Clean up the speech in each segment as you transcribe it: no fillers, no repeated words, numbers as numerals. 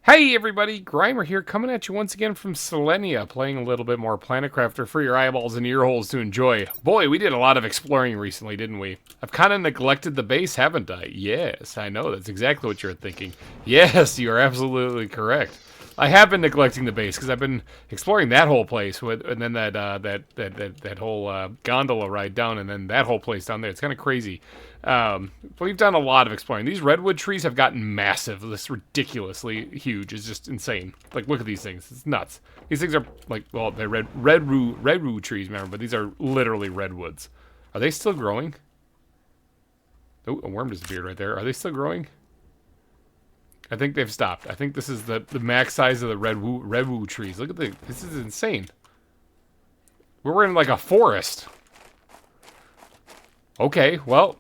Hey everybody, GReimer here, coming at you once again from Selenea, playing a little bit more Planet Crafter for your eyeballs and ear holes to enjoy. Boy, we did a lot of exploring recently, didn't we? I've kind of neglected the base, haven't I? Yes, I know, that's exactly what you're thinking. Yes, you are absolutely correct. I have been neglecting the base because I've been exploring that whole place with, and then that whole gondola ride down, and then that whole place down there. It's kind of crazy. We've done a lot of exploring. These redwood trees have gotten massive. This ridiculously huge. It's just insane. Like, look at these things. It's nuts. These things are like, well, they're redwood trees, remember, but these are literally redwoods. Are they still growing? Oh, a worm disappeared right there. Are they still growing? I think they've stopped. I think this is the max size of the redwood trees. Look at this is insane. We're in like a forest. Okay, well,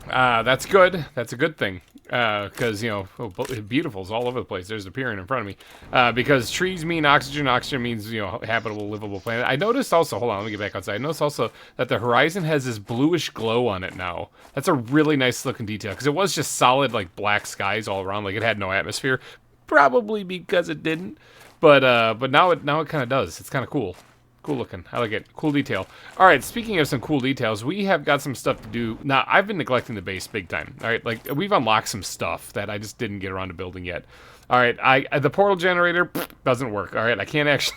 that's good. That's a good thing. Because, you know, beautiful's all over the place. There's appearing in front of me. Because trees mean oxygen. Oxygen means, you know, habitable, livable planet. I noticed also, hold on, let me get back outside. I noticed also that the horizon has this bluish glow on it now. That's a really nice looking detail. Because it was just solid, like, black skies all around. Like, it had no atmosphere. Probably because it didn't. But now it kind of does. It's kind of cool. Cool looking. I like it. Cool detail. All right, speaking of some cool details, we have got some stuff to do. Now, I've been neglecting the base big time. All right, like, we've unlocked some stuff that I just didn't get around to building yet. All right, the portal generator doesn't work. All right, I can't actually...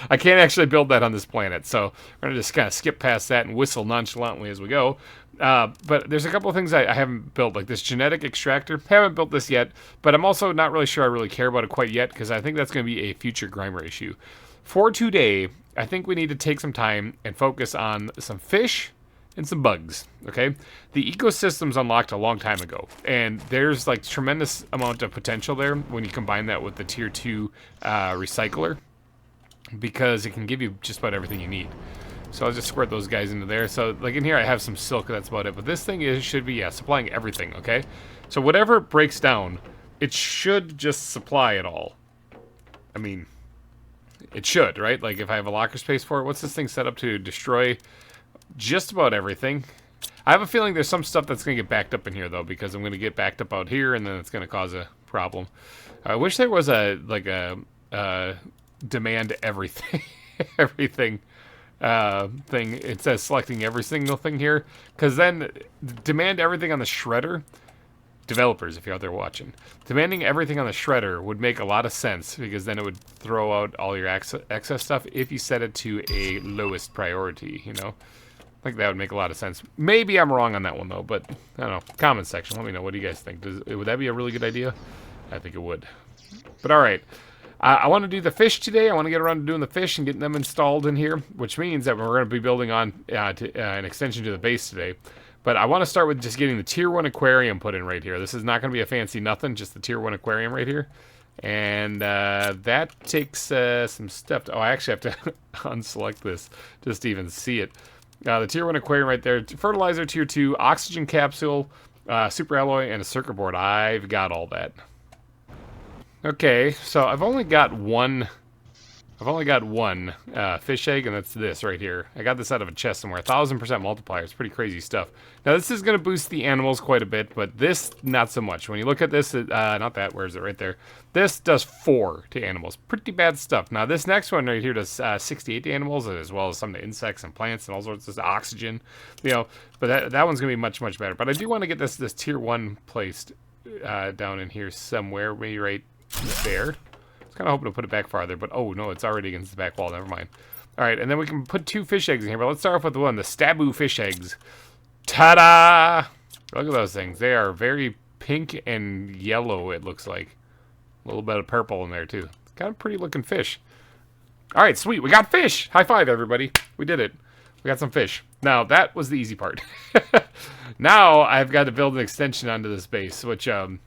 I can't actually build that on this planet, so we're going to just kind of skip past that and whistle nonchalantly as we go. But there's a couple of things I haven't built, like this genetic extractor. Haven't built this yet, but I'm also not really sure I really care about it quite yet, because I think that's going to be a future GReimer issue. For today, I think we need to take some time and focus on some fish and some bugs, okay? The ecosystem's unlocked a long time ago, and there's like tremendous amount of potential there when you combine that with the tier 2 recycler, because it can give you just about everything you need. So I'll just squirt those guys into there. So like in here I have some silk, that's about it. But this thing should be, yeah, supplying everything, okay? So whatever it breaks down, it should just supply it all. I mean, it should, right? Like if I have a locker space for it, what's this thing set up to destroy? Just about everything. I have a feeling there's some stuff that's going to get backed up in here though, because I'm going to get backed up out here, and then it's going to cause a problem. I wish there was a demand everything everything thing. It says selecting every single thing here, because then demand everything on the shredder. Developers, if you're out there watching, demanding everything on the shredder would make a lot of sense, because then it would throw out all your excess stuff if you set it to a lowest priority, you know? I think that would make a lot of sense. Maybe I'm wrong on that one, though, but I don't know. Comment section, let me know. What do you guys think? Would that be a really good idea? I think it would. But all right. I want to do the fish today. I want to get around to doing the fish and getting them installed in here, which means that we're going to be building on an extension to the base today. But I want to start with just getting the tier 1 aquarium put in right here. This is not going to be a fancy nothing, just the tier 1 aquarium right here. And that takes some stuff. Oh, I actually have to unselect this just to even see it. The tier 1 aquarium right there. Fertilizer tier 2, oxygen capsule, super alloy, and a circuit board. I've got all that. Okay, so I've only got one fish egg, and that's this right here. I got this out of a chest somewhere. 1000% multiplier. It's pretty crazy stuff. Now this is going to boost the animals quite a bit, but this not so much. When you look at this, not that. Where is it? Right there. This does 4 to animals. Pretty bad stuff. Now this next one right here does 68 to animals, as well as some to insects and plants and all sorts of oxygen. You know, but that one's going to be much better. But I do want to get this tier 1 placed down in here somewhere, maybe right there. I was kind of hoping to put it back farther, but oh no, it's already against the back wall. Never mind. All right, and then we can put 2 fish eggs in here. But let's start off with the Stabu fish eggs. Ta-da! Look at those things. They are very pink and yellow. It looks like a little bit of purple in there too. Kind of pretty looking fish. All right, sweet. We got fish. High five, everybody. We did it. We got some fish. Now that was the easy part. Now I've got to build an extension onto this base, which I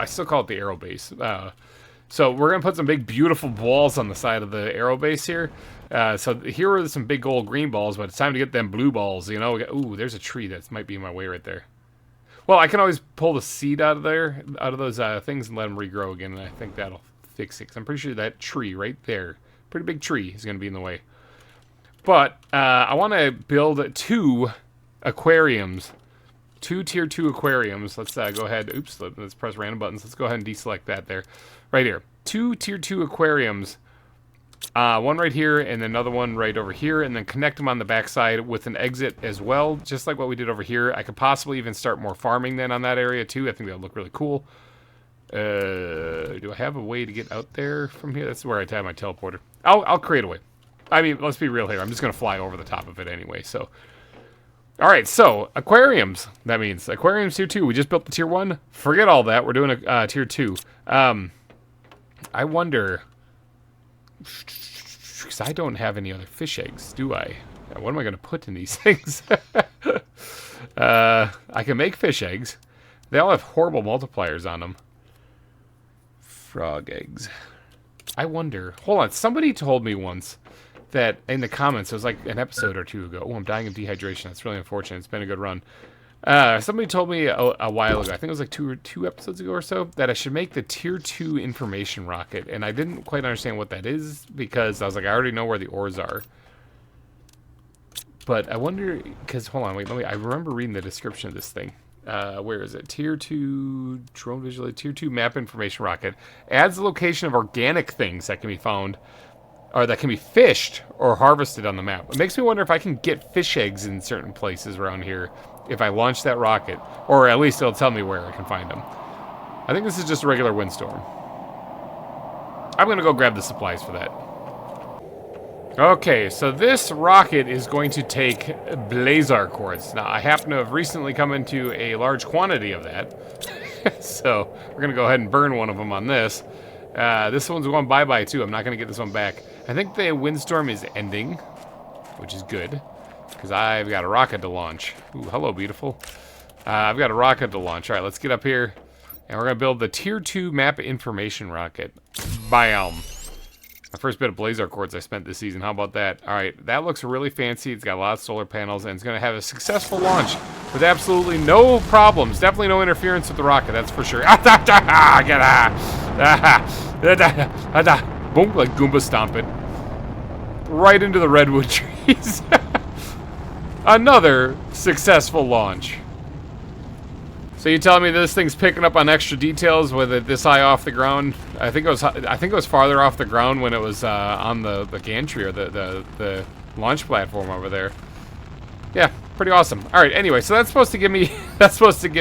still call it the arrow base. So we're going to put some big, beautiful balls on the side of the arrow base here. So here are some big old green balls, but it's time to get them blue balls, you know. Ooh, there's a tree that might be in my way right there. Well, I can always pull the seed out of there, out of those things, and let them regrow again, and I think that'll fix it. 'Cause I'm pretty sure that tree right there, pretty big tree, is going to be in the way. But I want to build 2 aquariums 2 tier 2 aquariums. Let's go ahead. Oops, let's press random buttons. Let's go ahead and deselect that there. Right here. 2 tier 2 aquariums. One right here and another one right over here, and then connect them on the backside with an exit as well, just like what we did over here. I could possibly even start more farming then on that area too. I think that would look really cool. Do I have a way to get out there from here? That's where I have my teleporter. I'll create a way. I mean, let's be real here. I'm just going to fly over the top of it anyway, so. All right, so aquariums. That means aquariums tier 2. We just built the tier 1. Forget all that. We're doing a tier 2. I wonder, because I don't have any other fish eggs, do I? What am I going to put in these things? I can make fish eggs. They all have horrible multipliers on them. Frog eggs. I wonder. Hold on. Somebody told me once that in the comments, it was like an episode or two ago. Oh, I'm dying of dehydration. That's really unfortunate. It's been a good run. Somebody told me a while ago, I think it was like two episodes ago or so, that I should make the tier 2 information rocket. And I didn't quite understand what that is because I was like, I already know where the ores are. But I wonder, because, hold on, wait, I remember reading the description of this thing. Where is it? Tier 2 drone visually, tier 2 map information rocket. Adds the location of organic things that can be found, or that can be fished or harvested on the map. It makes me wonder if I can get fish eggs in certain places around here if I launch that rocket, or at least it'll tell me where I can find them. I think this is just a regular windstorm. I'm going to go grab the supplies for that. Okay, so this rocket is going to take blazar quartz. Now, I happen to have recently come into a large quantity of that. So, we're going to go ahead and burn one of them on this. This one's going bye-bye, too. I'm not going to get this one back. I think the windstorm is ending, which is good, because I've got a rocket to launch. Ooh, hello, beautiful. I've got a rocket to launch. All right, let's get up here, and we're going to build the Tier 2 map information rocket. Biome. My first bit of blazar quartz I spent this season. How about that? All right, that looks really fancy. It's got a lot of solar panels, and it's going to have a successful launch with absolutely no problems. Definitely no interference with the rocket, that's for sure. Boom, like Goomba stomp it. Right into the redwood trees. Another successful launch. So you telling me this thing's picking up on extra details with it this high off the ground? I think it was farther off the ground when it was on the gantry or the launch platform over there. Yeah, pretty awesome. All right, anyway, so that's supposed to give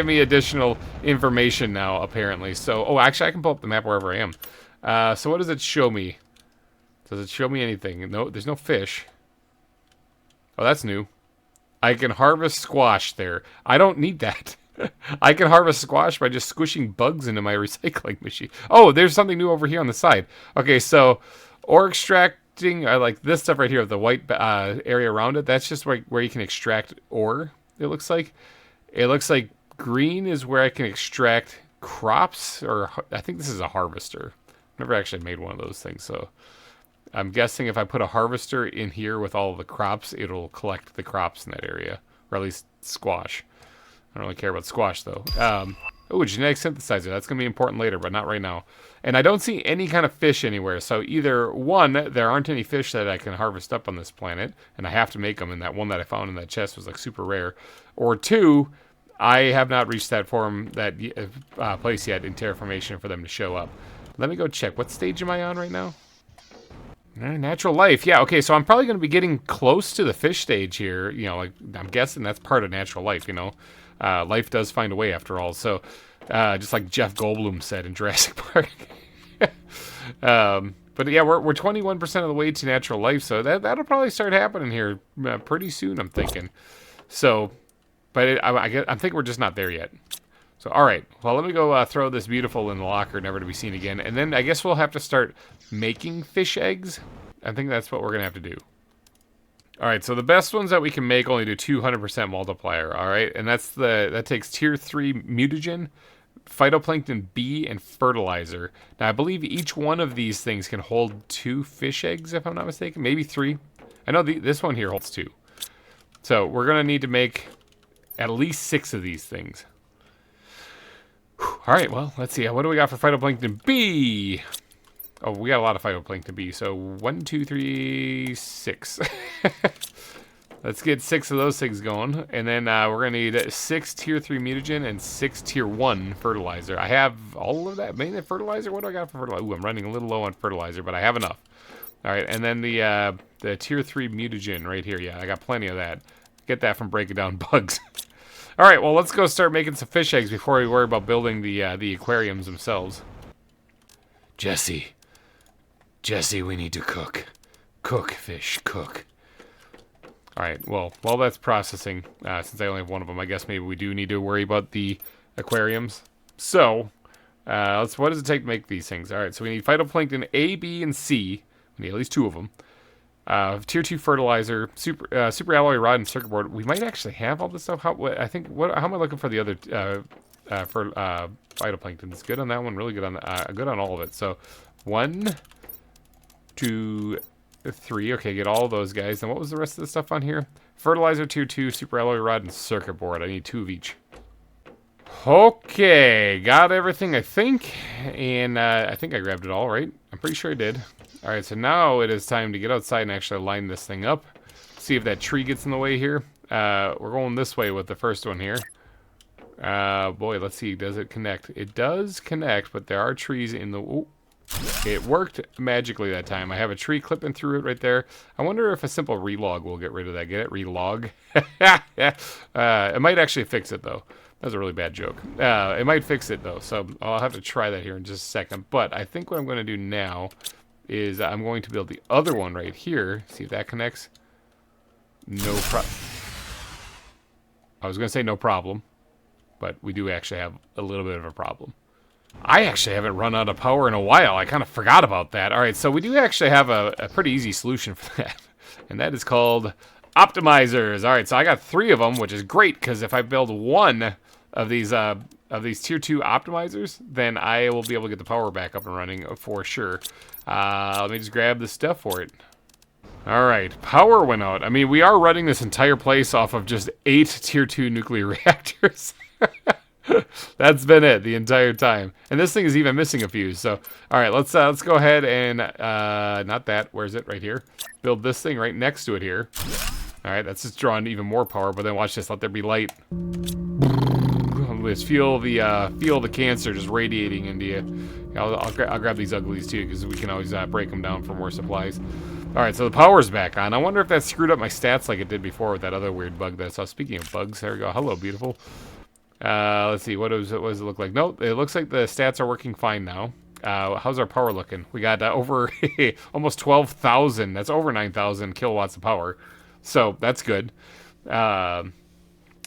me additional information now apparently. So oh, actually I can pull up the map wherever I am. So what does it show me? Does it show me anything? No, there's no fish. Oh, that's new. I can harvest squash there. I don't need that. I can harvest squash by just squishing bugs into my recycling machine. Oh, there's something new over here on the side. Okay, so ore extracting, I like this stuff right here, the white area around it. That's just where you can extract ore, it looks like. It looks like green is where I can extract crops, or I think this is a harvester. Never actually made one of those things, so I'm guessing if I put a harvester in here with all of the crops, it'll collect the crops in that area, or at least squash. I don't really care about squash, though. Oh, genetic synthesizer. That's going to be important later, but not right now. And I don't see any kind of fish anywhere. So either, one, there aren't any fish that I can harvest up on this planet, and I have to make them, and that one that I found in that chest was, like, super rare. Or two, I have not reached that place yet in terraformation for them to show up. Let me go check. What stage am I on right now? Natural life. Yeah, okay, so I'm probably going to be getting close to the fish stage here. You know, like, I'm guessing that's part of natural life, you know. Life does find a way after all. So, just like Jeff Goldblum said in Jurassic Park. But yeah, we're 21% of the way to natural life, so that'll probably start happening here pretty soon, I'm thinking. So, but I think we're just not there yet. So, all right. Well, let me go throw this beautiful in the locker, never to be seen again. And then I guess we'll have to start making fish eggs. I think that's what we're going to have to do. All right, so the best ones that we can make only do 200% multiplier, all right? And that takes tier 3 mutagen, phytoplankton B, and fertilizer. Now, I believe each one of these things can hold 2 fish eggs, if I'm not mistaken. Maybe 3. I know this one here holds 2. So we're going to need to make at least 6 of these things. Whew. All right, well, let's see. What do we got for phytoplankton B? Oh, we got a lot of phytoplankton B. So 1, 2, 3, 6. Let's get 6 of those things going, and then we're gonna need 6 tier 3 mutagen and 6 tier 1 fertilizer. I have all of that. Mainly fertilizer. What do I got for fertilizer? Ooh, I'm running a little low on fertilizer, but I have enough. All right, and then the tier 3 mutagen right here. Yeah, I got plenty of that. Get that from breaking down bugs. All right, well, let's go start making some fish eggs before we worry about building the aquariums themselves. Jesse, we need to cook. Cook, fish, cook. All right, well, while that's processing, since I only have one of them, I guess maybe we do need to worry about the aquariums. So, what does it take to make these things? All right, so we need phytoplankton A, B, and C. We need at least 2 of them. Tier 2 fertilizer, super alloy rod, and circuit board. We might actually have all this stuff. How am I looking for the other for phytoplankton? It's good on that one, really good on all of it. So 1, 2, 3. Okay, get all of those guys. And what was the rest of the stuff on here? Fertilizer, tier 2, super alloy rod, and circuit board. I need 2 of each. Okay, got everything, I think. And I think I grabbed it all, right? I'm pretty sure I did. All right, so now it is time to get outside and actually line this thing up. See if that tree gets in the way here. We're going this way with the first one here. Boy, let's see. Does it connect? It does connect, but there are trees in the... Ooh. It worked magically that time. I have a tree clipping through it right there. I wonder if a simple relog will get rid of that. Get it? Relog? It might actually fix it, though. That was a really bad joke. It might fix it, though, so I'll have to try that here in just a second. But I think what I'm going to do now is I'm going to build the other one right here. See if that connects. No problem. I was going to say no problem, but we do actually have a little bit of a problem. I actually haven't run out of power in a while. I kind of forgot about that. All right, so we do actually have a pretty easy solution for that, and that is called optimizers. All right, so I got 3 of them, which is great because if I build one of these tier 2 optimizers, then I will be able to get the power back up and running for sure. Let me just grab the stuff for it. All right, power went out. I mean, we are running this entire place off of just 8 tier 2 nuclear reactors. That's been it the entire time, and this thing is even missing a fuse. So, all right, let's go ahead and not that. Where's it? Right here. Build this thing right next to it here. All right, that's just drawing even more power. But then watch this. Let there be light. Let's feel the cancer just radiating into you. I'll grab these uglies too because we can always break them down for more supplies. All right, so the power's back on. I wonder if that screwed up my stats like it did before with that other weird bug that I saw. Speaking of bugs, there we go. Hello, beautiful. Let's see. What does it look like? Nope, it looks like the stats are working fine now. How's our power looking? We got over almost 12,000. That's over 9,000 kilowatts of power. So that's good.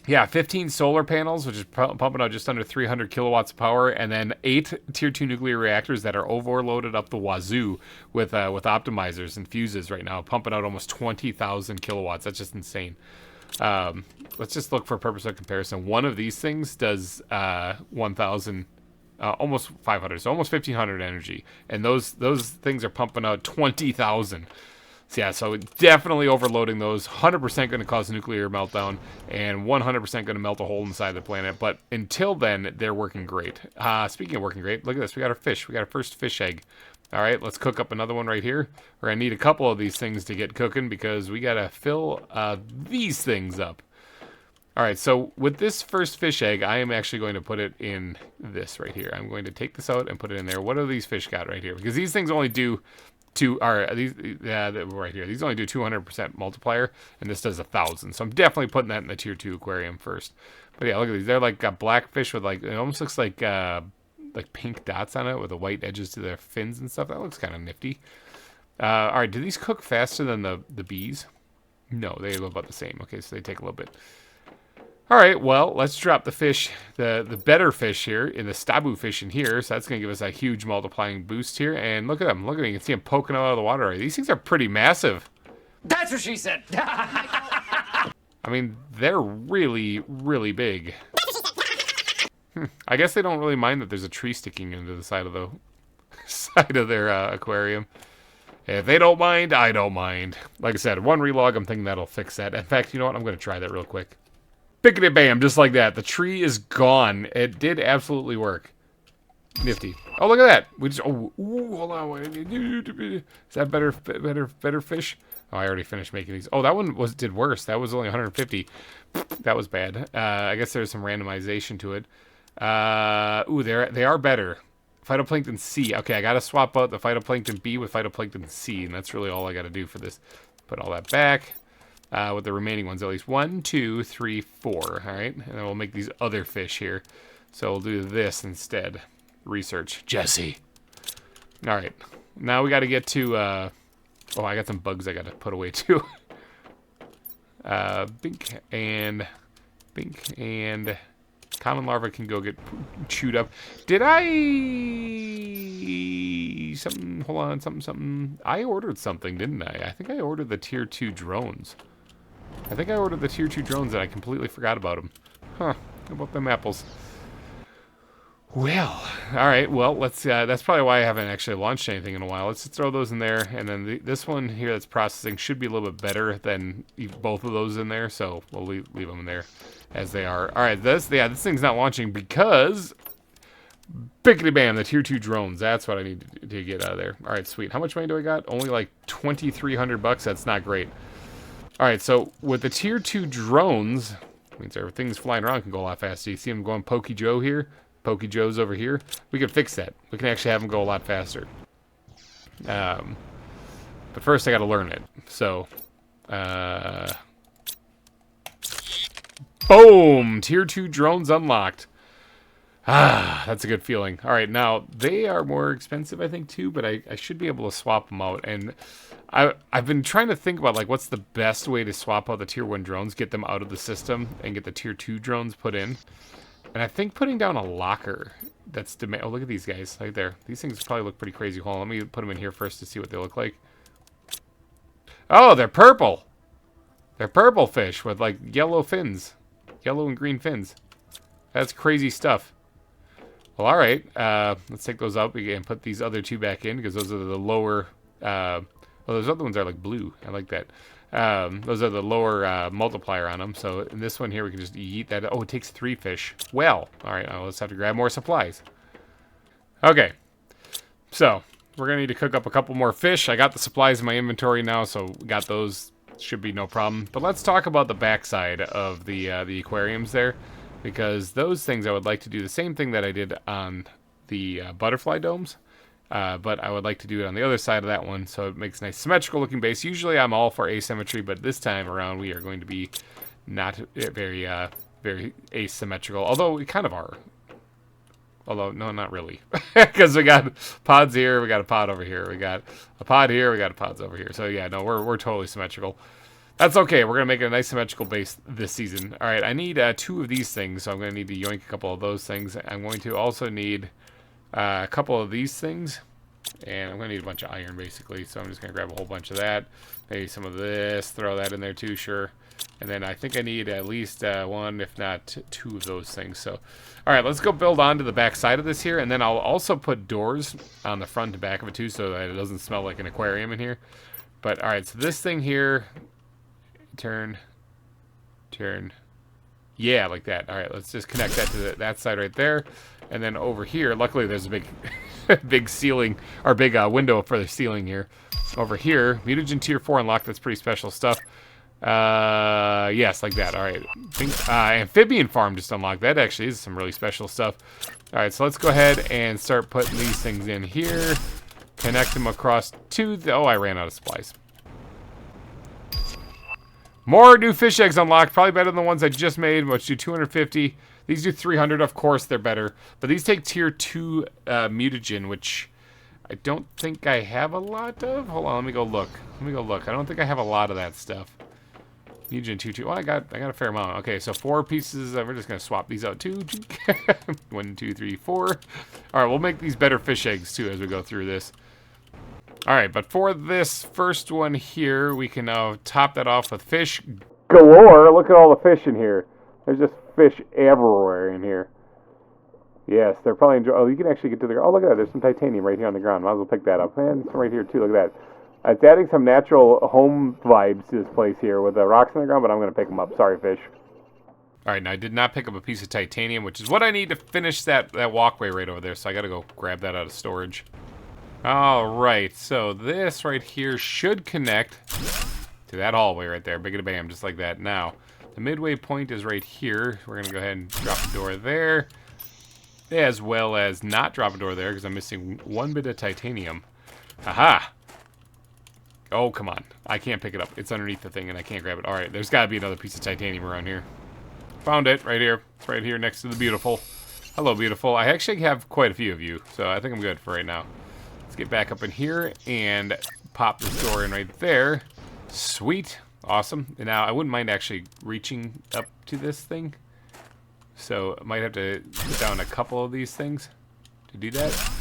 Yeah, 15 solar panels, which is pumping out just under 300 kilowatts of power, and then 8 tier 2 nuclear reactors that are overloaded up the wazoo with optimizers and fuses right now, pumping out almost 20,000 kilowatts. That's just insane. Let's just look for purpose of comparison. One of these things does 1,000, almost 500, so almost 1,500 energy, and those things are pumping out 20,000. So yeah, so definitely overloading those. 100% going to cause a nuclear meltdown, and 100% going to melt a hole inside the planet. But until then, they're working great. Speaking of working great, look at this. We got our fish. We got our first fish egg. All right, let's cook up another one right here. We're going to need a couple of these things to get cooking because we got to fill these things up. All right, so with this first fish egg, I am actually going to put it in this right here. I'm going to take this out and put it in there. What do these fish got right here? Because these things only do... right here. These only do 200% multiplier, and this does 1,000. So I'm definitely putting that in the tier 2 aquarium first. But yeah, look at these. They're like black fish with like, it almost looks like pink dots on it with the white edges to their fins and stuff. That looks kind of nifty. All right, do these cook faster than the bees? No, they look about the same. Okay, so they take a little bit. All right, well, let's drop the fish, the better fish here, in the stabu fish in here. So that's going to give us a huge multiplying boost here. And look at them. Look at them. You can see them poking out of the water. These things are pretty massive. That's what she said. I mean, they're really, really big. I guess they don't really mind that there's a tree sticking into the side of their aquarium. If they don't mind, I don't mind. Like I said, one relog, I'm thinking that'll fix that. In fact, you know what? I'm going to try that real quick. Pickety bam, just like that. The tree is gone. It did absolutely work. Nifty. Oh, look at that. We just hold on. Is that better fish? Oh, I already finished making these. Oh, that one did worse. That was only 150. That was bad. I guess there's some randomization to it. Ooh, they are better. Phytoplankton C. Okay, I gotta swap out the phytoplankton B with phytoplankton C, and that's really all I gotta do for this. Put all that back. With the remaining ones, at least 1, 2, 3, 4. All right, and then we'll make these other fish here. So we'll do this instead. Research. Jesse. All right, now we got to get to. Oh, I got some bugs I got to put away too. Bink and common larva can go get chewed up. Did I something? Hold on, something. I ordered something, didn't I? I think I ordered the tier 2 drones. I think I ordered the tier 2 drones and I completely forgot about them. Huh? How about them apples? Well, all right. Well, let's. That's probably why I haven't actually launched anything in a while. Let's throw those in there, and then this one here that's processing should be a little bit better than both of those in there. So we'll leave them in there as they are. All right. This thing's not launching because bickety bam, the tier 2 drones. That's what I need to get out of there. All right, sweet. How much money do I got? Only like $2,300. That's not great. All right. So with the tier 2 drones, means everything's flying around can go a lot faster. You see them going Pokey Joe here. Pokey Joe's over here. We can fix that. We can actually have them go a lot faster. But first I got to learn it. So, boom! Tier 2 drones unlocked. Ah, that's a good feeling. All right, now they are more expensive, I think, too. But I should be able to swap them out. And I've been trying to think about like what's the best way to swap out the tier 1 drones, get them out of the system, and get the tier 2 drones put in. And I think putting down a locker that's oh, look at these guys right there. These things probably look pretty crazy. Hold on, let me put them in here first to see what they look like. Oh, they're purple. They're purple fish with like yellow fins. Yellow and green fins. That's crazy stuff. Well, all right. Let's take those out and put these other two back in because those are the lower... well, those other ones are like blue. I like that. Those are the lower multiplier on them. So in this one here, we can just eat that. Oh, it takes 3 fish. Well, all right. Let's have to grab more supplies. Okay. So we're going to need to cook up a couple more fish. I got the supplies in my inventory now, so we got those. Should be no problem. But let's talk about the backside of the aquariums there, because those things I would like to do the same thing that I did on the butterfly domes. But I would like to do it on the other side of that one, so it makes a nice symmetrical looking base. Usually I'm all for asymmetry, but this time around we are going to be not very asymmetrical, although we kind of are. Although, no, not really. Because we got pods here, we got a pod over here, we got a pod here, we got pods over here. So yeah, no, we're totally symmetrical. That's okay. We're going to make it a nice symmetrical base this season. All right, I need 2 of these things, so I'm going to need to yoink a couple of those things. I'm going to also need... a couple of these things, and I'm going to need a bunch of iron, basically, so I'm just going to grab a whole bunch of that, maybe some of this, throw that in there too, sure, and then I think I need at least 1, if not 2 of those things. So, alright, let's go build onto the back side of this here, and then I'll also put doors on the front and back of it too, so that it doesn't smell like an aquarium in here. But, alright, so this thing here, turn, yeah, like that. Alright, let's just connect that to that side right there. And then over here, luckily there's a big big ceiling, or big window for the ceiling here. Over here, mutagen tier 4 unlocked. That's pretty special stuff. Yes, like that. Alright. Amphibian farm just unlocked. That actually is some really special stuff. Alright, so let's go ahead and start putting these things in here. Connect them across to the... Oh, I ran out of supplies. More new fish eggs unlocked. Probably better than the ones I just made, which do 250. These do 300. Of course, they're better. But these take tier 2 mutagen, which I don't think I have a lot of. Hold on, let me go look. I don't think I have a lot of that stuff. Mutagen 2. Well, I got a fair amount. Okay, so 4 pieces. We're just going to swap these out too. 1, 2, 3, 4. All right, we'll make these better fish eggs too as we go through this. All right, but for this first one here, we can now top that off with fish galore. Look at all the fish in here. There's just fish everywhere in here. Yes, they're probably enjoying... Oh, you can actually get to the... Oh, look at that. There's some titanium right here on the ground. Might as well pick that up. And some right here, too. Look at that. It's adding some natural home vibes to this place here with the rocks on the ground, but I'm going to pick them up. Sorry, fish. All right, now I did not pick up a piece of titanium, which is what I need to finish that walkway right over there. So I got to go grab that out of storage. All right, so this right here should connect to that hallway right there. Big bam, just like that. Now, the midway point is right here. We're going to go ahead and drop a door there, as well as not drop a door there because I'm missing one bit of titanium. Aha! Oh, come on. I can't pick it up. It's underneath the thing, and I can't grab it. All right, there's got to be another piece of titanium around here. Found it right here. It's right here next to the beautiful. Hello, beautiful. I actually have quite a few of you, so I think I'm good for right now. Let's get back up in here and pop this door in right there. Sweet. Awesome. And now I wouldn't mind actually reaching up to this thing. So I might have to put down a couple of these things to do that.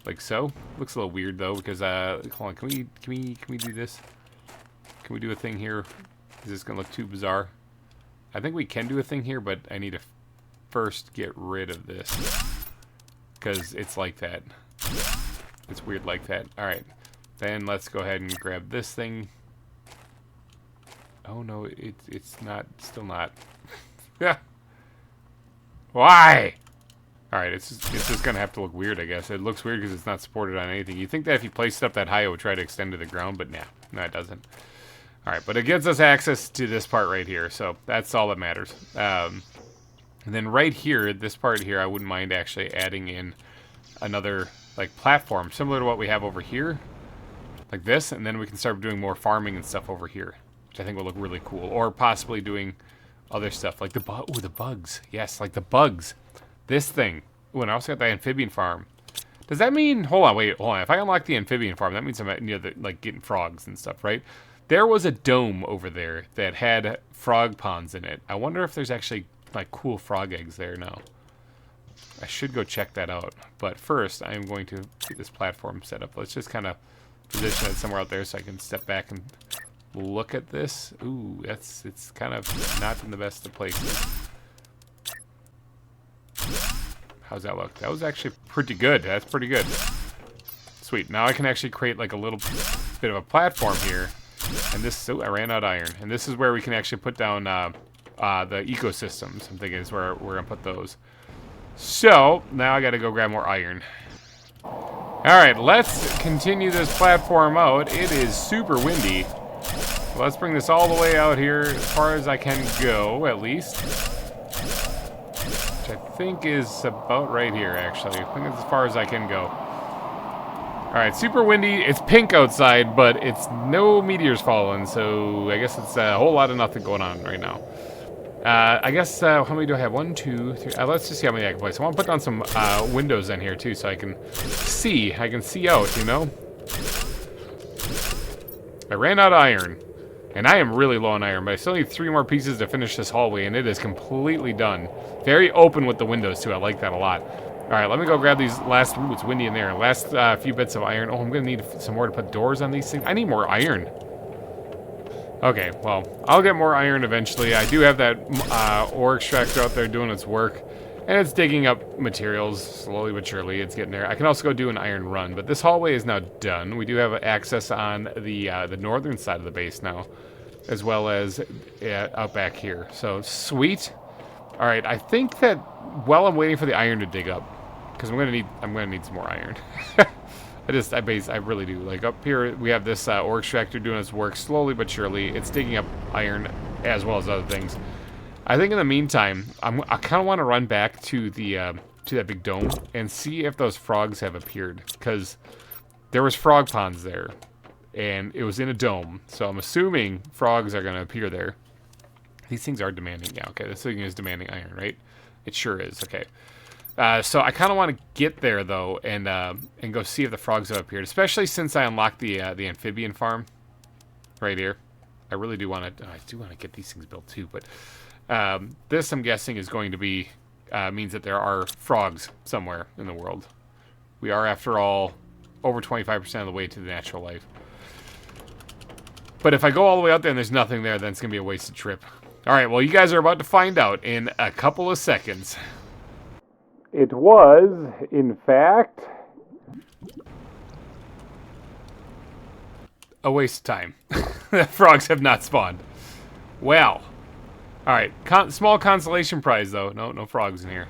Like so. Looks a little weird though because hold on, can we do this? Can we do a thing here? Is this gonna look too bizarre? I think we can do a thing here, but I need to first get rid of this because it's like that. It's weird like that. All right, then let's go ahead and grab this thing. Oh no, it's not. Still not. Yeah. Why? All right, it's just gonna have to look weird, I guess. It looks weird because it's not supported on anything. You think that if you placed it up that high, it would try to extend to the ground, but nah, no, it doesn't. All right, but it gives us access to this part right here, so that's all that matters. And then right here, this part here, I wouldn't mind actually adding in another like platform similar to what we have over here, like this, and then we can start doing more farming and stuff over here, which I think will look really cool. Or possibly doing other stuff like the bugs. Yes, like the bugs. This thing. Ooh, and I also got the amphibian farm. Does that mean? Hold on. If I unlock the amphibian farm, that means I'm near the like getting frogs and stuff, right? There was a dome over there that had frog ponds in it. I wonder if there's actually like cool frog eggs there now. I should go check that out. But first, I am going to get this platform set up. Let's just kind of position it somewhere out there so I can step back and look at this. Ooh, it's kind of not in the best of places. How's that look? That was actually pretty good. That's pretty good. Sweet. Now I can actually create like a little bit of a platform here. And this, oh, I ran out of iron. And this is where we can actually put down the ecosystems. I'm thinking is where we're going to put those. So, now I got to go grab more iron. Alright, let's continue this platform out. It is super windy. So let's bring this all the way out here as far as I can go, at least. Which I think is about right here, actually. I think it's as far as I can go. Alright, super windy. It's pink outside, but it's no meteors falling, so I guess it's a whole lot of nothing going on right now. I guess, how many do I have? 1, 2, 3. Let's just see how many I can place. I want to put down some windows in here, too, so I can see. I can see out, you know? I ran out of iron. And I am really low on iron, but I still need 3 more pieces to finish this hallway, and it is completely done. Very open with the windows, too. I like that a lot. Alright, let me go grab these last... Ooh, it's windy in there. Last few bits of iron. Oh, I'm going to need some more to put doors on these things. I need more iron. Okay, well, I'll get more iron eventually. I do have that ore extractor out there doing its work. And it's digging up materials slowly but surely. It's getting there. I can also go do an iron run, but this hallway is now done. We do have access on the northern side of the base now, as well as out back here. So, sweet. All right, I think that while I'm waiting for the iron to dig up, because I'm gonna need some more iron. I really do. Like up here, we have this ore extractor doing its work slowly but surely. It's digging up iron as well as other things. I think in the meantime, I kind of want to run back to that big dome and see if those frogs have appeared, because there was frog ponds there, and it was in a dome. So I'm assuming frogs are going to appear there. These things are demanding. Yeah, okay. This thing is demanding iron, right? It sure is. Okay. So I kind of want to get there though, and go see if the frogs have appeared, especially since I unlocked the amphibian farm right here. I really do want to. I do want to get these things built too, but this I'm guessing is going to be means that there are frogs somewhere in the world. We are, after all, over 25% of the way to the natural life. But if I go all the way out there and there's nothing there, then it's gonna be a wasted trip. All right. Well, you guys are about to find out in a couple of seconds. It was, in fact, a waste of time. The frogs have not spawned. Well, all right. Small consolation prize, though. No frogs in here.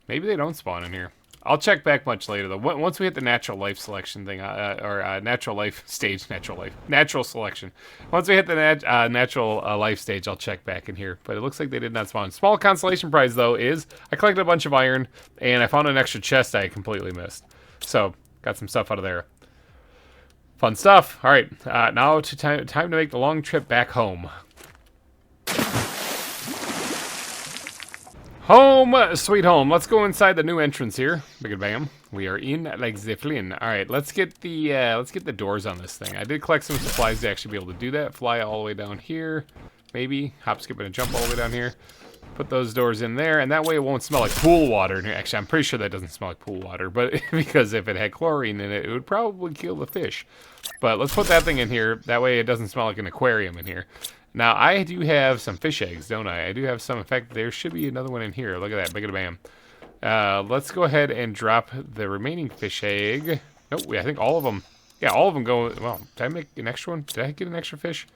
Maybe they don't spawn in here. I'll check back much later, though. Once we hit the natural life selection thing, or natural life stage, natural selection. Once we hit the natural life stage, I'll check back in here. But it looks like they did not spawn. Small consolation prize, though, is I collected a bunch of iron, and I found an extra chest I completely missed. So, got some stuff out of there. Fun stuff. All right, now time to make the long trip back home. Home, sweet home. Let's go inside the new entrance here. Big bam. We are in like Zeppelin. All right, let's get the doors on this thing. I did collect some supplies to actually be able to do that. Fly all the way down here, maybe hop, skip, and jump all the way down here. Put those doors in there, and that way it won't smell like pool water. Actually, I'm pretty sure that doesn't smell like pool water, but because if it had chlorine in it, it would probably kill the fish. But let's put that thing in here. That way it doesn't smell like an aquarium in here. Now, I do have some fish eggs, don't I? I do have some. In fact, there should be another one in here. Look at that. Big bam. Let's go ahead and drop the remaining fish egg. Nope, I think all of them. Yeah, all of them go. Well, did I make an extra one? Did I get an extra fish?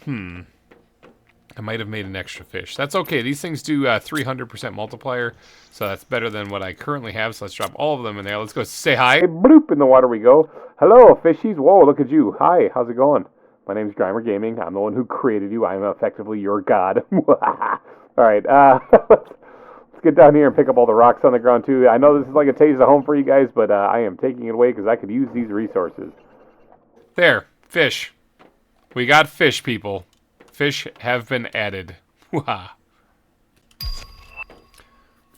I might have made an extra fish. That's okay. These things do 300% multiplier, so that's better than what I currently have. So let's drop all of them in there. Let's go say hi. Hey, bloop, in the water we go. Hello, fishies. Whoa, look at you. Hi, how's it going? My name's GReimer Gaming. I'm the one who created you. I'm effectively your god. All right, let's get down here and pick up all the rocks on the ground, too. I know this is like a taste of home for you guys, but I am taking it away because I could use these resources. There, fish. We got fish, people. Fish have been added.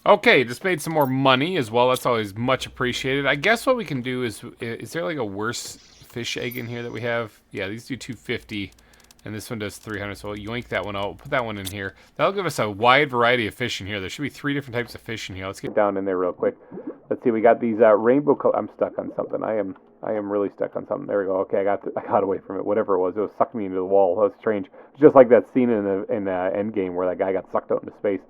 Okay, just made some more money as well. That's always much appreciated. I guess what we can do is there like a worse fish egg in here that we have? Yeah, these do 250, and this one does 300, so we'll yoink that one out. Put that one in here. That'll give us a wide variety of fish in here. There should be 3 different types of fish in here. Let's get down in there real quick. Let's see, we got these rainbow color. I'm stuck on something. I am really stuck on something. There we go. Okay, I got away from it. Whatever it was sucked me into the wall. That was strange. Just like that scene in Endgame where that guy got sucked out into space.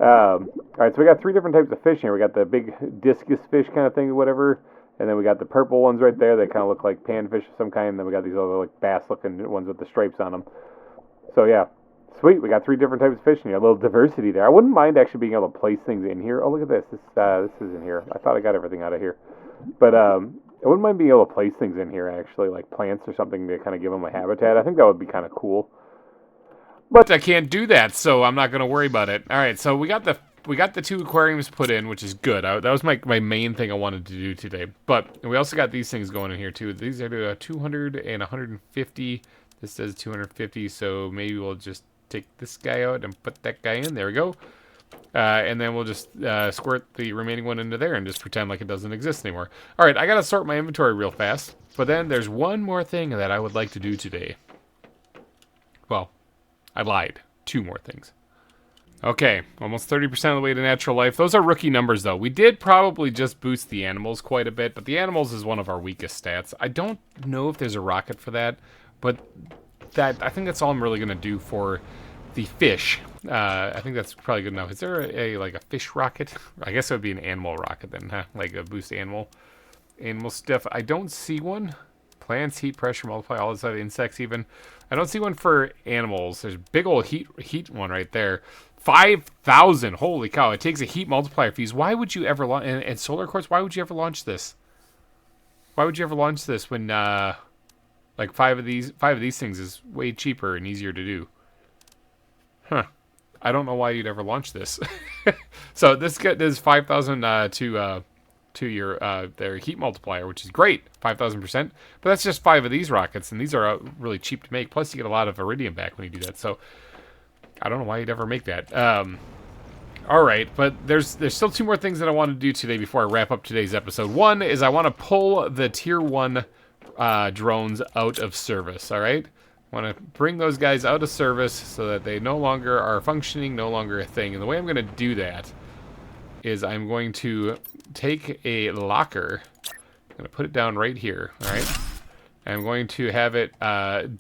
All right, so we got 3 different types of fish here. We got the big discus fish kind of thing, whatever. And then we got the purple ones right there. They kind of look like panfish of some kind. And then we got these other like bass-looking ones with the stripes on them. So yeah, sweet. We got 3 different types of fish in here. A little diversity there. I wouldn't mind actually being able to place things in here. Oh, look at this. This is in here. I thought I got everything out of here. But I wouldn't mind being able to place things in here actually, like plants or something to kind of give them a habitat. I think that would be kind of cool. But I can't do that, so I'm not going to worry about it. All right, so we got the 2 aquariums put in, which is good. That was my main thing I wanted to do today. But we also got these things going in here, too. These are 200 and 150. This says 250, so maybe we'll just take this guy out and put that guy in. There we go. And then we'll just squirt the remaining one into there and just pretend like it doesn't exist anymore. All right, I got to sort my inventory real fast. But then there's one more thing that I would like to do today. Well, I lied. 2 more things. Okay, almost 30% of the way to natural life. Those are rookie numbers, though. We did probably just boost the animals quite a bit, but the animals is one of our weakest stats. I don't know if there's a rocket for that, but I think that's all I'm really going to do for the fish. I think that's probably good enough. Is there like a fish rocket? I guess it would be an animal rocket then, huh? Like a boost animal stuff. I don't see one. Plants, heat, pressure, multiply, all this other insects even. I don't see one for animals. There's a big old heat one right there. 5,000. Holy cow. It takes a heat multiplier fees. Why would you ever launch... And solar quartz, why would you ever launch this? Why would you ever launch this when, like, 5 of these things is way cheaper and easier to do? Huh. I don't know why you'd ever launch this. So this does 5,000 to your their heat multiplier, which is great, 5,000%. But that's just 5 of these rockets, and these are really cheap to make. Plus, you get a lot of iridium back when you do that. So I don't know why you'd ever make that. All right, but there's still 2 more things that I want to do today before I wrap up today's episode. One is I want to pull the tier 1 drones out of service. All right, I want to bring those guys out of service so that they no longer are functioning, no longer a thing. And the way I'm going to do that is I'm going to take a locker. I'm going to put it down right here. All right, and I'm going to have it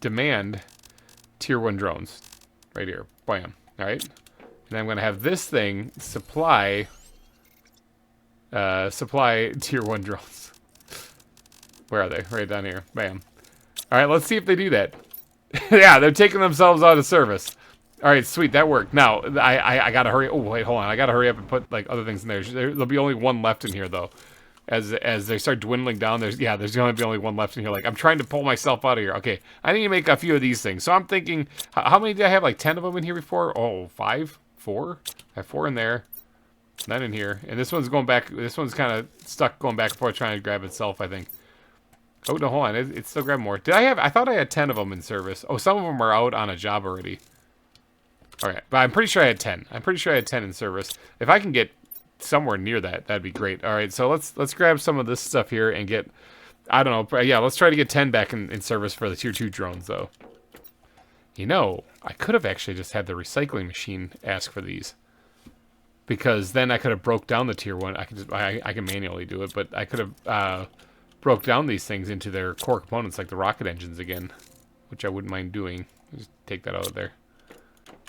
demand tier 1 drones right here. Bam. All right. And I'm going to have this thing supply tier 1 drones. Where are they? Right down here. Bam. All right, let's see if they do that. Yeah, they're taking themselves out of service. All right, sweet, that worked. Now I gotta hurry. Oh wait, hold on. I gotta hurry up and put like other things in there. There'll be only one left in here though. As they start dwindling down, there's gonna be only one left in here. Like I'm trying to pull myself out of here. Okay, I need to make a few of these things. So I'm thinking, how many did I have? Like 10 of them in here before? Oh, 5, 4. I have 4 in there, none in here, and this one's going back. This one's kind of stuck going back and forth trying to grab itself, I think. Oh no, hold on, it's still grabbing more. Did I have? I thought I had 10 of them in service. Oh, some of them are out on a job already. All right, but I'm pretty sure I had 10. I'm pretty sure I had 10 in service. If I can get somewhere near that, that'd be great. All right, so let's grab some of this stuff here and get, I don't know, yeah, let's try to get 10 back in service for the tier 2 drones, though. You know, I could have actually just had the recycling machine ask for these, because then I could have broke down the tier 1. I can manually do it, but I could have broke down these things into their core components, like the rocket engines again, which I wouldn't mind doing. Just take that out of there.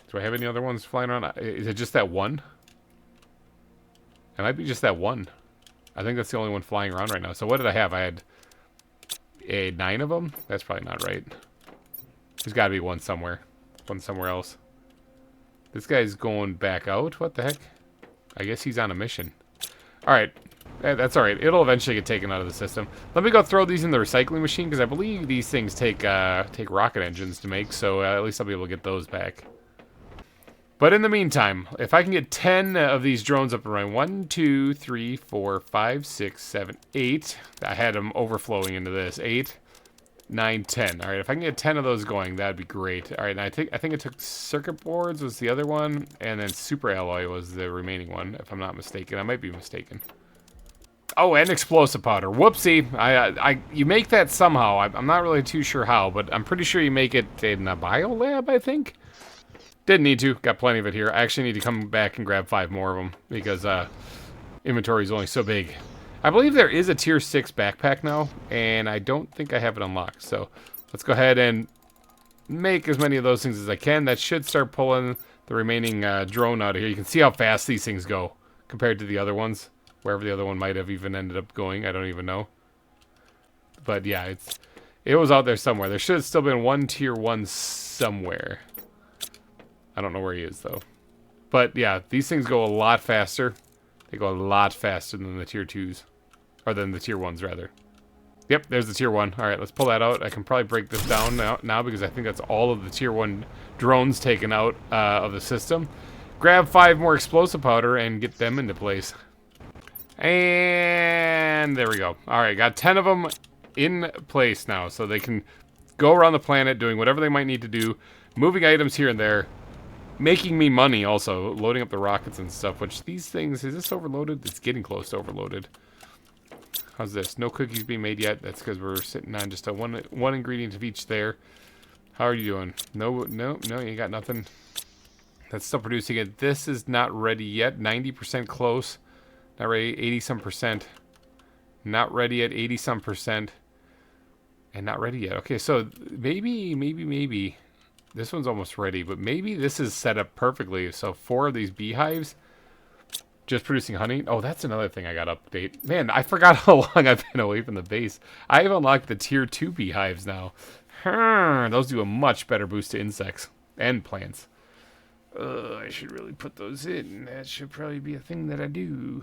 Do I have any other ones flying around? Is it just that one? It might be just that one. I think that's the only one flying around right now. So what did I have? I had 9 of them? That's probably not right. There's got to be one somewhere. One somewhere else. This guy's going back out? What the heck? I guess he's on a mission. Alright. That's alright. It'll eventually get taken out of the system. Let me go throw these in the recycling machine, because I believe these things take rocket engines to make, so at least I'll be able to get those back. But in the meantime, if I can get 10 of these drones up and running, 1, 2, 3, 4, 5, 6, 7, 8. I had them overflowing into this. 8, 9, 10. All right, if I can get 10 of those going, that'd be great. All right, and I think it took circuit boards was the other one, and then super alloy was the remaining one, if I'm not mistaken. I might be mistaken. Oh, and explosive powder. Whoopsie. You make that somehow. I'm not really too sure how, but I'm pretty sure you make it in a bio lab, I think. Didn't need to. Got plenty of it here. I actually need to come back and grab 5 more of them because inventory is only so big. I believe there is a tier 6 backpack now, and I don't think I have it unlocked. So let's go ahead and make as many of those things as I can. That should start pulling the remaining drone out of here. You can see how fast these things go compared to the other ones. Wherever the other one might have even ended up going. I don't even know. But yeah, it was out there somewhere. There should have still been one tier 1 somewhere. I don't know where he is, though. But, yeah, these things go a lot faster. They go a lot faster than the tier 2s. Or than the tier 1s, rather. Yep, there's the tier 1. Alright, let's pull that out. I can probably break this down now because I think that's all of the tier 1 drones taken out of the system. Grab 5 more explosive powder and get them into place. And there we go. Alright, got 10 of them in place now. So they can go around the planet doing whatever they might need to do. Moving items here and there. Making me money also, loading up the rockets and stuff, which these things, is this overloaded? It's getting close to overloaded. How's this? No cookies being made yet. That's because we're sitting on just a one ingredient of each there. How are you doing? No, you got nothing. That's still producing it. This is not ready yet. 90% close. Not ready, 80-some percent. Not ready at 80-some percent. And not ready yet. Okay, so maybe. This one's almost ready, but maybe this is set up perfectly. So 4 of these beehives just producing honey. Oh, that's another thing I got to update. Man, I forgot how long I've been away from the base. I've unlocked the tier 2 beehives now. Those do a much better boost to insects and plants. I should really put those in. That should probably be a thing that I do.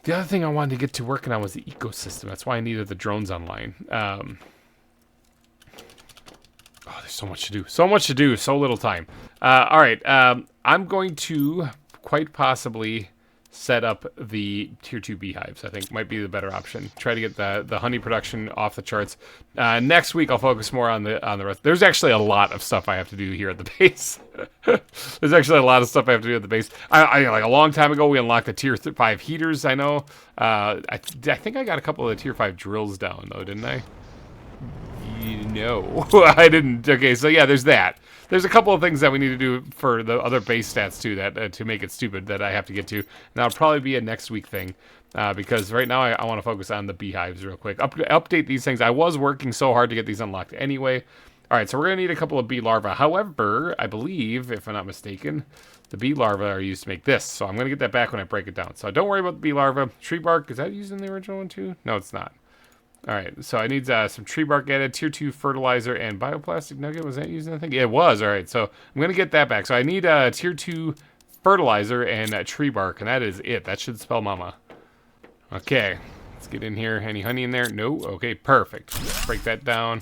The other thing I wanted to get to working on was the ecosystem. That's why I needed the drones online. Oh, there's so much to do. So much to do. So little time. All right. I'm going to quite possibly set up the tier 2 beehives. I think might be the better option. Try to get the honey production off the charts. Next week, I'll focus more on the rest. There's actually a lot of stuff I have to do here at the base. There's actually a lot of stuff I have to do at the base. I like a long time ago, we unlocked the tier 5 heaters. I know. I think I got a couple of the tier 5 drills down though, didn't I? No, I didn't. Okay, so yeah, there's that. There's a couple of things that we need to do for the other base stats too, that to make it stupid, that I have to get to. And that'll probably be a next week thing, because right now I want to focus on the beehives real quick. Update these things. I was working so hard to get these unlocked anyway. All right, so we're gonna need a couple of bee larvae. However, I believe, if I'm not mistaken, the bee larvae are used to make this. So I'm gonna get that back when I break it down. So don't worry about the bee larvae. Tree bark, is that used in the original one too? No, it's not. All right, so I need some tree bark added, tier 2 fertilizer, and bioplastic nugget. Was that using that thing? Yeah, it was. All right, so I'm going to get that back. So I need tier 2 fertilizer and tree bark, and that is it. That should spell mama. Okay, let's get in here. Any honey in there? No? Okay, perfect. Break that down,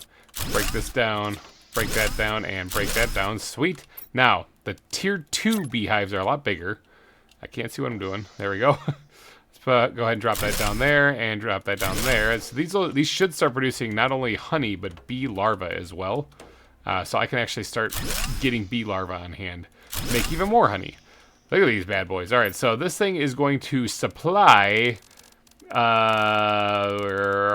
break this down, break that down, and break that down. Sweet. Now, the tier 2 beehives are a lot bigger. I can't see what I'm doing. There we go. Let's go ahead and drop that down there, and drop that down there. So these should start producing not only honey, but bee larvae as well. So I can actually start getting bee larvae on hand. Make even more honey. Look at these bad boys. All right, so this thing is going to supply... where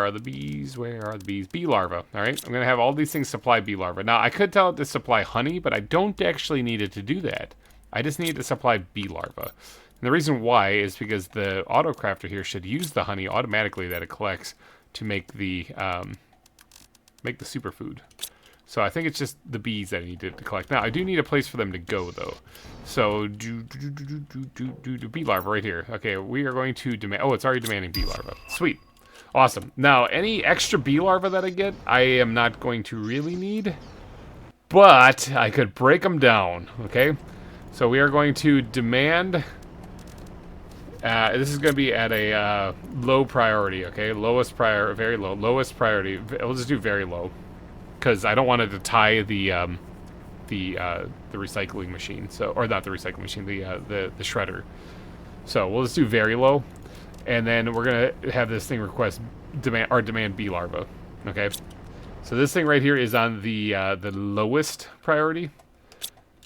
are the bees? Where are the bees? Bee larvae. All right, I'm going to have all these things supply bee larvae. Now, I could tell it to supply honey, but I don't actually need it to do that. I just need it to supply bee larvae. And the reason why is because the autocrafter here should use the honey automatically that it collects to make the superfood. So I think it's just the bees that I need to collect. Now, I do need a place for them to go, though. So, bee larvae right here. Okay, we are going to demand... Oh, it's already demanding bee larvae. Sweet. Awesome. Now, any extra bee larvae that I get, I am not going to really need. But I could break them down, okay? So we are going to demand... this is going to be at a low priority, okay? Lowest priority, very low. Lowest priority. We'll just do very low. Because I don't want it to tie the recycling machine, so, or not the recycling machine, the shredder. So we'll just do very low, and then we're gonna have this thing request demand bee larvae. Okay, so this thing right here is on the lowest priority,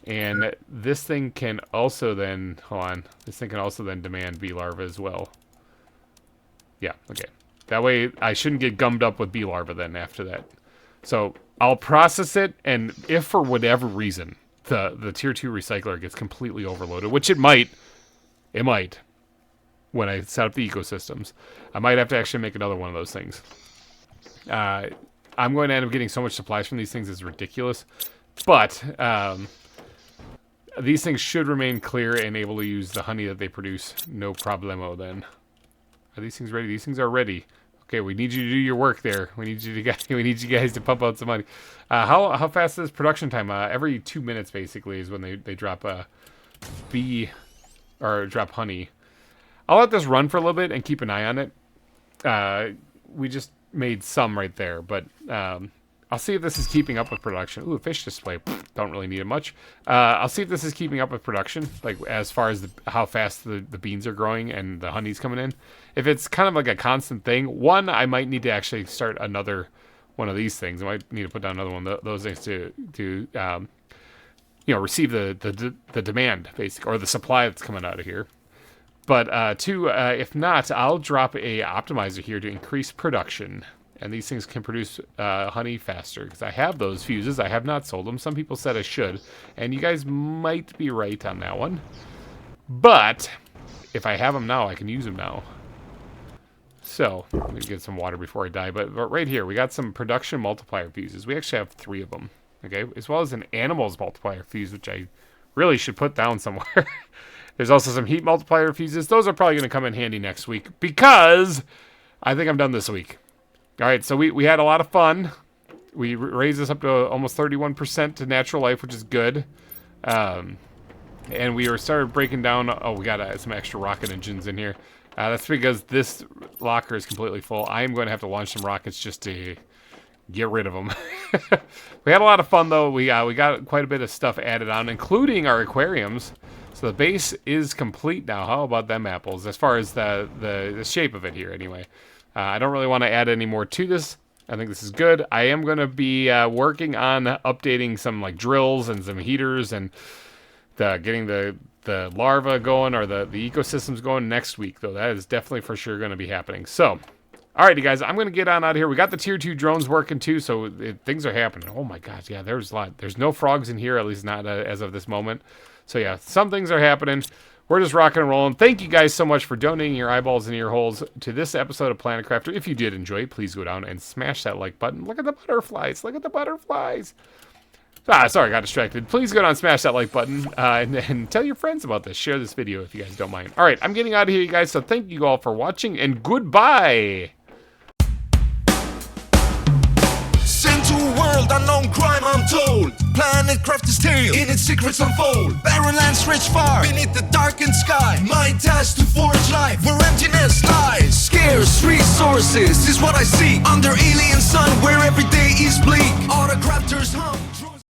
and this thing can also then this thing can also then demand bee larvae as well. Yeah, okay. That way I shouldn't get gummed up with bee larvae then after that. So I'll process it, and if for whatever reason the tier 2 recycler gets completely overloaded, which it might, when I set up the ecosystems, I might have to actually make another one of those things. I'm going to end up getting so much supplies from these things, it's ridiculous. But these things should remain clear and able to use the honey that they produce, no problemo then. Are these things ready? These things are ready. Okay, we need you to do your work there. We need you guys to pump out some money. How fast is production time? Every 2 minutes basically is when they drop drop honey. I'll let this run for a little bit and keep an eye on it. We just made some right there, but I'll see if this is keeping up with production. Ooh, a fish display. Don't really need it much. I'll see if this is keeping up with production, like as far as how fast the beans are growing and the honey's coming in. If it's kind of like a constant thing, I might need to actually start another one of these things. I might need to put down another one of those things to receive the demand, basically, or the supply that's coming out of here. But if not, I'll drop a optimizer here to increase production. And these things can produce honey faster. Because I have those fuses. I have not sold them. Some people said I should. And you guys might be right on that one. But if I have them now, I can use them now. So, let me get some water before I die. But right here, we got some production multiplier fuses. We actually have 3 of them. Okay, as well as an animals multiplier fuse, which I really should put down somewhere. There's also some heat multiplier fuses. Those are probably going to come in handy next week. Because I think I'm done this week. All right, so we had a lot of fun. We raised this up to almost 31% to natural life, which is good. And we started breaking down. Oh, we got some extra rocket engines in here. That's because this locker is completely full. I am going to have to launch some rockets just to get rid of them. We had a lot of fun, though. We got quite a bit of stuff added on, including our aquariums. So the base is complete now. How about them apples? As far as the shape of it here, anyway. I don't really want to add any more to this. I think this is good. I am going to be working on updating some like drills and some heaters and getting the larvae going or the ecosystems going next week, though. That is definitely for sure going to be happening. So, alrighty, guys, I'm going to get on out of here. We got the tier 2 drones working too, so things are happening. Oh my gosh, yeah, there's a lot. There's no frogs in here, at least not as of this moment. So yeah, some things are happening. We're just rocking and rolling. Thank you guys so much for donating your eyeballs and ear holes to this episode of Planet Crafter. If you did enjoy it, please go down and smash that like button. Look at the butterflies. Look at the butterflies. Sorry, I got distracted. Please go down and smash that like button and tell your friends about this. Share this video if you guys don't mind. All right, I'm getting out of here, you guys. So thank you all for watching, and goodbye. world, unknown crime untold. Planet craft his tale, in its secrets unfold. Barren lands stretch far, beneath the darkened sky. My task to forge life, where emptiness lies. Scarce resources is what I seek. Under alien sun, where every day is bleak. Autocrafters hum.